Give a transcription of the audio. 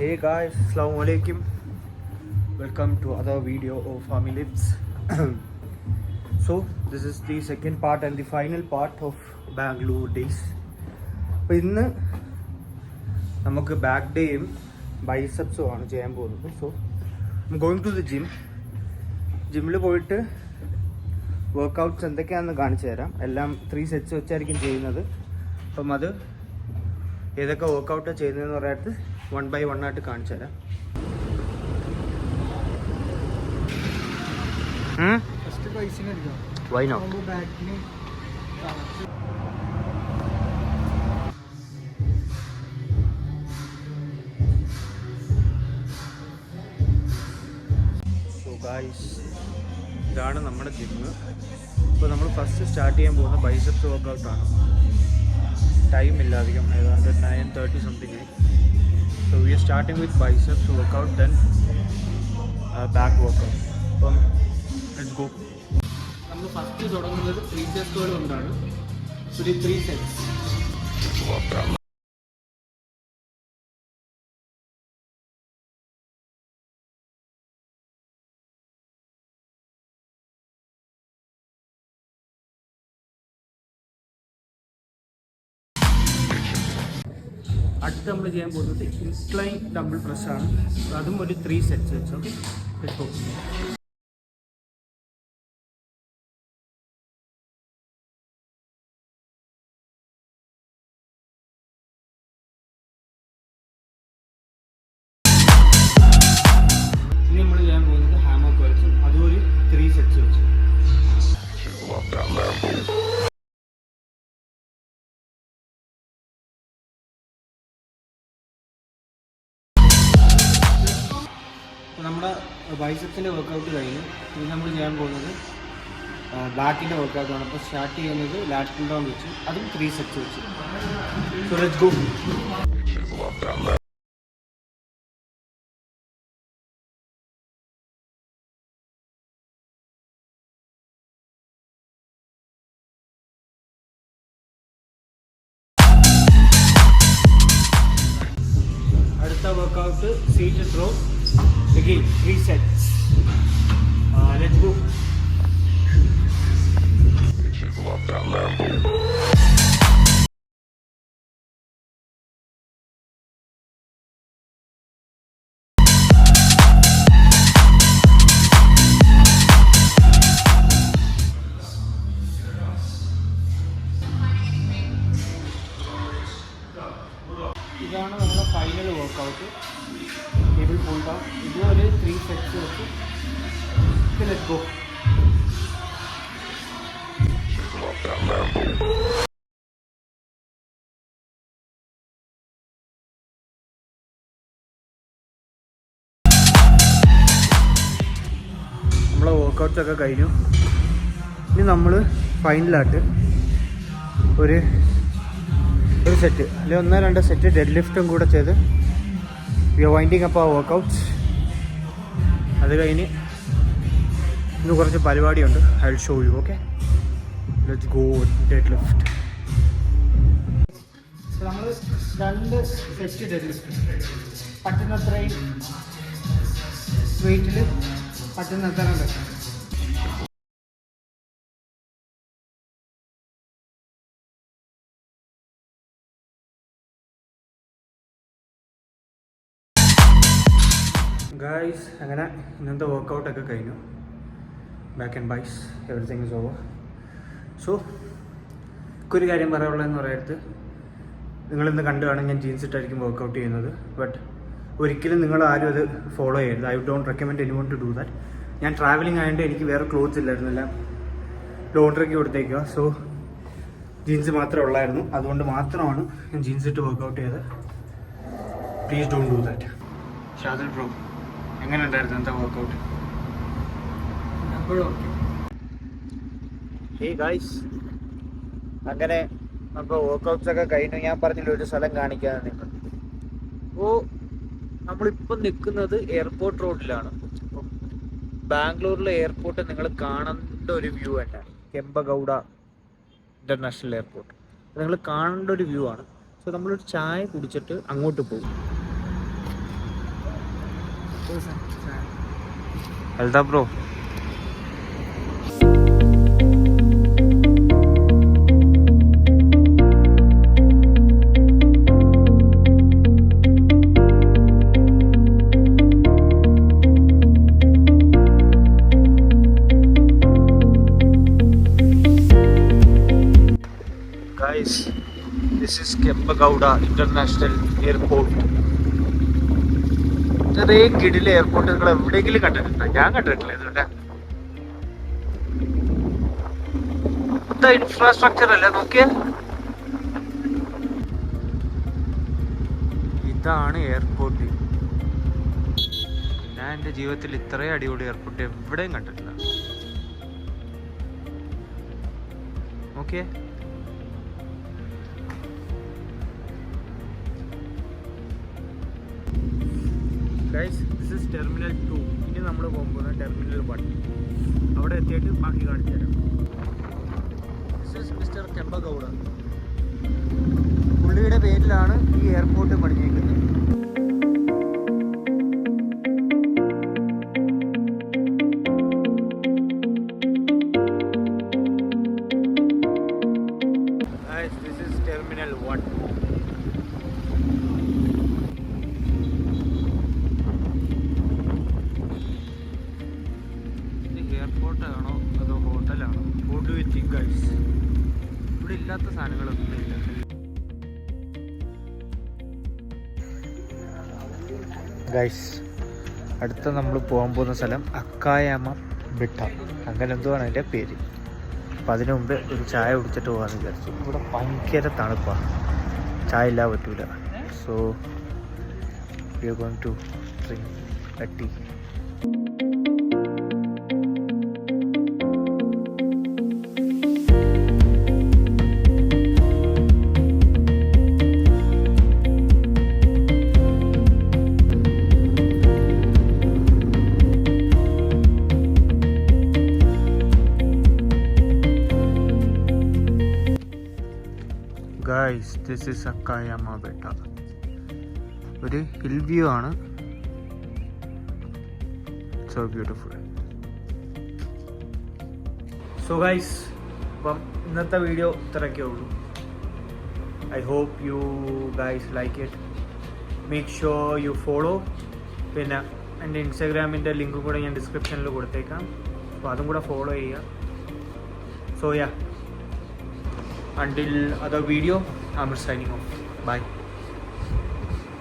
Hey guys, Assalamu alaikum. Welcome to other video of Army Lives. So this is the second part and the final part of Bangalore days. അപ്പോൾ ഇന്ന് നമുക്ക് back ഡേയും ബൈസെപ്സും ആണ് ചെയ്യാൻ പോകുന്നത്. So going to the ജിമ്മിൽ പോയിട്ട് workouts എന്തൊക്കെയാണെന്ന് കാണിച്ചു തരാം. എല്ലാം 3 സെറ്റ്സ് വെച്ചായിരിക്കും ചെയ്യുന്നത്. അപ്പം അത് ഏതൊക്കെ വർക്കൗട്ടാണ് ചെയ്യുന്നതെന്ന് പറയാത്ത 1 by 1 ആയിട്ട് കാണിച്ചു തരാം. Why not? So guys, ഇതാണ് നമ്മുടെ ജിമ്മ്. ഇപ്പോൾ നമ്മൾ ഫസ്റ്റ് സ്റ്റാർട്ട് ചെയ്യാൻ പോകുന്ന ബൈസെപ്സ് വർക്കൗട്ടാണ്. ടൈം ഇല്ല അധികം, ഏതാണ്ട് 9:30 something. So we are starting with biceps workout, then back workout. അപ്പം let's go. നമ്മൾ ഫസ്റ്റ് തുടങ്ങുന്നത് 3 ചെസ്റ്റുകൾ കൊണ്ടാണ്. ഒരു 3 സെറ്റ്സ്. അടുത്ത് നമ്മൾ ചെയ്യാൻ പോകുന്നത് ഇൻക്ലൈൻ ഡംബിൾ പ്രസ്സാണ്. അതും ഒരു 3 സെറ്റ്സ് വെച്ച്. Okay, let's go. ഇനി നമ്മൾ ചെയ്യാൻ പോകുന്നത് ഹാമർ കേൾസും, അതും ഒരു 3 സെറ്റ്സ് വെച്ച്. നമ്മുടെ ബൈസെപ്സിൻ്റെ വർക്കൗട്ട് കഴിഞ്ഞു. ഇനി നമ്മൾ ചെയ്യാൻ പോകുന്നത് ബാക്കിൻ്റെ വർക്കൗട്ടാണ്. അപ്പോൾ സ്റ്റാർട്ട് ചെയ്യുന്നത് ലാറ്ററൽ ഡൗൺ വെച്ച്, അതും 3 സെറ്റ്സ് വെച്ച്. So let's go. അടുത്ത workout seated row. Again, 3 sets. Let's go. ഇതാണ് നമ്മുടെ final workout. Table pull down. ഇതുപോലെ 3 സെറ്റ്സ് വെച്ച്. Let's go. നമ്മളെ വർക്കൗട്ട്സ് ഒക്കെ കഴിഞ്ഞു. ഇനി നമ്മൾ ഫൈനലായിട്ട് ഒരു സെറ്റ് അല്ലെങ്കിൽ 1-2 സെറ്റ് ഡെഡ് ലിഫ്റ്റും കൂടെ ചെയ്ത് we are winding up our workouts. അത് കഴിഞ്ഞ് ഇന്ന് കുറച്ച് പരിപാടിയുണ്ട്. I will show you. Okay, let's go. Dead lift. നമ്മൾ 2 സെറ്റ് ഡെഡ് ലിഫ്റ്റ് പറ്റുന്നത്രയും വെയിറ്റിൽ പറ്റുന്നത്ര വെക്കാം. ഗായ്സ്, അങ്ങനെ ഇന്നത്തെ വർക്കൗട്ടൊക്കെ കഴിഞ്ഞു. Back and bis everything is over. So ഒരു കാര്യം പറയാനുള്ളതെന്ന് പറയരുത്, നിങ്ങളിന്ന് കണ്ടു കാണാൻ ഞാൻ ജീൻസ് ഇട്ടായിരിക്കും വർക്കൗട്ട് ചെയ്യുന്നത്. ബട്ട് ഒരിക്കലും നിങ്ങൾ ആരും അത് ഫോളോ ചെയ്യരുത്. I don't recommend anyone to do that. ഞാൻ ട്രാവലിംഗ് ആയതുകൊണ്ട് എനിക്ക് വേറെ ക്ലോത്ത്സ് ഇല്ലായിരുന്നില്ല, ലോണ്ടറിക്ക് കൊടുത്തേക്കുക. സോ ജീൻസ് മാത്രമേ ഉള്ളായിരുന്നു. അതുകൊണ്ട് മാത്രമാണ് ഞാൻ ജീൻസ് ഇട്ട് വർക്കൗട്ട് ചെയ്തത്. Please don't do that. Shadil bro, എങ്ങനെ ഉണ്ടായിരുന്നു എന്താ വർക്കൗട്ട്? ഹേ ഗായ്സ്, അങ്ങനെ അപ്പോൾ വർക്കൗട്ട്സ് ഒക്കെ കഴിഞ്ഞു. ഞാൻ പറഞ്ഞില്ല ഒരു സ്ഥലം കാണിക്കാതെ നിങ്ങൾ. അപ്പോൾ നമ്മളിപ്പം നിൽക്കുന്നത് എയർപോർട്ട് റോഡിലാണ്. അപ്പം ബാംഗ്ലൂരിലെ എയർപോർട്ട് നിങ്ങൾ കാണേണ്ട ഒരു വ്യൂ തന്നെയാണ്. കെമ്പഗൗഡ ഇൻ്റർനാഷണൽ എയർപോർട്ട് നിങ്ങൾ കാണേണ്ട ഒരു വ്യൂ ആണ്. സോ നമ്മളൊരു ചായ കുടിച്ചിട്ട് അങ്ങോട്ട് പോകും. Alta bro. Guys, this is Kempegowda International Airport. ചെറിയ കിടിലെ എയർപോർട്ടുകൾ എവിടെയെങ്കിലും കണ്ടിട്ടുണ്ടോ? ഞാൻ കണ്ടിട്ടില്ല ഇതുവരെ. ഇൻഫ്രാസ്ട്രക്ചർ അല്ലേ നോക്കിയ. ഇതാണ് എയർപോർട്ട്. ഞാൻ എൻ്റെ ജീവിതത്തിൽ ഇത്രയും അടിപൊളി എയർപോർട്ട് എവിടെയും കണ്ടിട്ടില്ല. നോക്കിയേ. Guys, this is terminal 2. ഇനി നമ്മൾ പോകുന്നത് ടെർമിനൽ 1. അവിടെ എത്തിയിട്ട് ബാക്കി കാണിച്ചു തരാം. This is mister Kempegowda. പുള്ളിയുടെ പേരിലാണ് ഈ എയർപോർട്ട് പണിഞ്ഞേക്കുന്നത്. Guys, this is Terminal 1. എയർപോർട്ടാണോ അതോ ഹോട്ടലാണോ? What do you think, guys? ഇവിടെ ഇല്ലാത്ത സാധനങ്ങളൊന്നും ഇല്ല. ഗൈസ്, അടുത്ത നമ്മൾ പോകാൻ പോകുന്ന സ്ഥലം അക്കായാമ ബെട്ട, അങ്ങനെ എന്തോ ആണ് അതിൻ്റെ പേര്. അപ്പം അതിനു മുമ്പ് ഒരു ചായ കുടിച്ചിട്ട് പോകാമെന്ന് വിചാരിച്ചു. ഇവിടെ ഭയങ്കര തണുപ്പാണ്, ചായ ഇല്ലാതെ പറ്റൂല. So we are going to drink a tea. Guys, this is Akkayama Betta. ഒരു ഹിൽ വ്യൂ ആണ്. So beautiful. സോ ഗൈസ്, അപ്പം ഇന്നത്തെ വീഡിയോ ഇത്രയൊക്കെ ഉള്ളൂ. I hope you guys like it. Make sure you follow. പിന്നെ എൻ്റെ ഇൻസ്റ്റാഗ്രാമിൻ്റെ ലിങ്കും കൂടെ ഞാൻ ഡിസ്ക്രിപ്ഷനിൽ കൊടുത്തേക്കാം. അപ്പോൾ അതും കൂടെ ഫോളോ ചെയ്യുക. So yeah, until other video, I'm signing off. Bye.